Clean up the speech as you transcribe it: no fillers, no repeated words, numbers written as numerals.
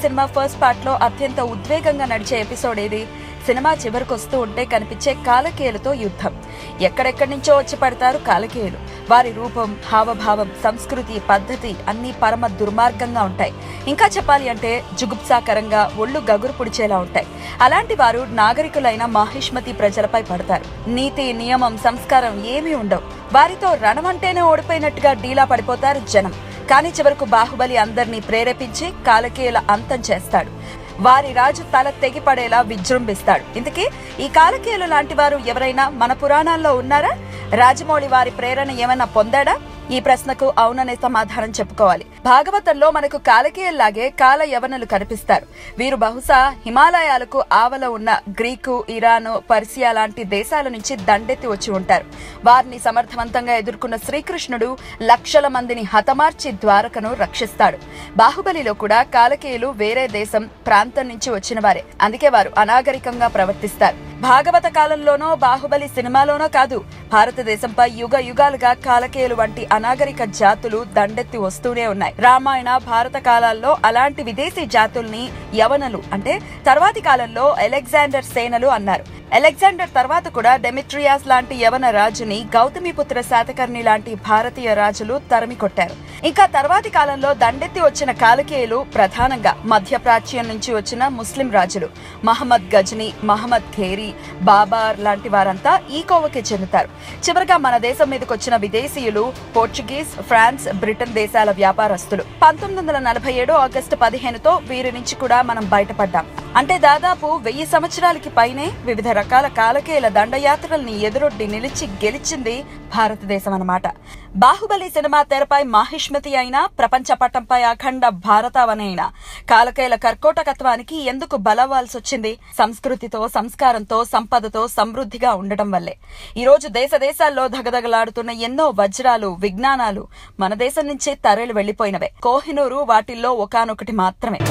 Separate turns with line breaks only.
Cinema first part లో అత్యంత ఉద్వేగంగా నడిచే ఎపిసోడ్ ఏది? సినిమా చివరికొస్తూ ఉంటే కనిపించే కాలకేయులతో యుద్ధం. ఎక్కడెక్కడి నుంచో వచ్చి పడతారు కాలకేయులు. వారి రూపం, హావభావం, సంస్కృతి, పద్ధతి అన్ని పరమ దుర్మార్గంగా ఉంటాయి. ఇంకా చెప్పాలి అంటే జుగుప్సాకరంగా, ఒళ్ళు గగురు పుడిచేలా ఉంటాయి. అలాంటి వారు నాగరికులైన మాహిష్మతి ప్రజలపై పడతారు. నీతి, నియమం, సంస్కారం ఏమీ ఉండవు. వారితో రణమంటేనే ఓడిపోయినట్టుగా డీలా పడిపోతారు జనం. కానీ చివరకు బాహుబలి అందరినీ ప్రేరేపించి కాలకేయుల అంతం చేస్తాడు. వారి రాజు తల తెగిపడేలా విజృంభిస్తాడు. ఇంతకీ ఈ కాలకేయులు లాంటి వారు ఎవరైనా మన పురాణాల్లో ఉన్నారా? రాజమౌళి వారి ప్రేరణ ఏమైనా పొందాడా? ఈ ప్రశ్నకు అవుననే సమాధానం చెప్పుకోవాలి. భాగవతంలో మనకు కాలకేయుల్లాగే కాల యవనులు కనిపిస్తారు. వీరు బహుశా హిమాలయాలకు ఆవల ఉన్న గ్రీకు, ఇరాను, పర్షియా లాంటి దేశాల నుంచి దండెత్తి వచ్చి ఉంటారు. వారిని సమర్థవంతంగా ఎదుర్కొన్న శ్రీకృష్ణుడు లక్షల మందిని హతమార్చి ద్వారకను రక్షిస్తాడు. బాహుబలిలో కూడా కాలకేయులు వేరే దేశం, ప్రాంతం నుంచి వచ్చిన వారే. అందుకే వారు అనాగరికంగా ప్రవర్తిస్తారు. భాగవత కాలంలోనో బాహుబలి సినిమాలోనో కాదు, భారతదేశంపై యుగ యుగాలుగా కాలకేయులు వంటి అనాగరిక జాతులు దండెత్తి వస్తూనే ఉన్నాయి. రామాయణ, భారత కాలాల్లో అలాంటి విదేశీ జాతుల్ని యవనులు అంటే తర్వాతి కాలంలో అలెగ్జాండర్ సేనలు అన్నారు. అలెగ్జాండర్ తర్వాత కూడా డెమిట్రియాస్ లాంటి యవన రాజుని, గౌతమిపుత్ర శాతకర్ణి లాంటి భారతీయ రాజులు తరిమి కొట్టారు. ఇంకా తర్వాతి కాలంలో దండెత్తి వచ్చిన కాలకేయులు ప్రధానంగా మధ్య ప్రాచ్యం నుంచి వచ్చిన ముస్లిం రాజులు. మహమ్మద్ గజనీ, మహమ్మద్ ఖేరీ, బాబార్ లాంటి వారంతా ఈ కోవకి చెందుతారు. చివరిగా మన దేశం మీదకి వచ్చిన విదేశీయులు పోర్చుగీస్, ఫ్రాన్స్, బ్రిటన్ దేశాల వ్యాపారస్తులు. 1947 ఆగస్టు 15తో వీరి నుంచి కూడా మనం బయటపడ్డాం. అంటే దాదాపు 1000 సంవత్సరాలకి పైనే వివిధ రకాల కాలకేయుల దండయాత్రల్ని ఎదురొడ్డి నిలిచి గెలిచింది భారతదేశం అన్నమాట. బాహుబలి సినిమా తెరపై మాహిష్మతి అయినా, ప్రపంచ పటంపై అఖండ భారతావని అయినా కాలకేయుల కర్కోటకత్వానికి ఎందుకు బలవ్వాల్సొచ్చింది? సంస్కృతితో, సంస్కారంతో, సంపదతో సమృద్ధిగా ఉండటం వల్లే. ఈ రోజు దేశ దేశాల్లో దగదగలాడుతున్న ఎన్నో వజ్రాలు, విజ్ఞానాలు మన దేశం నుంచి తరలి వెళ్లిపోయినవే. కోహినూరు వాటిల్లో ఒకానొకటి మాత్రమే.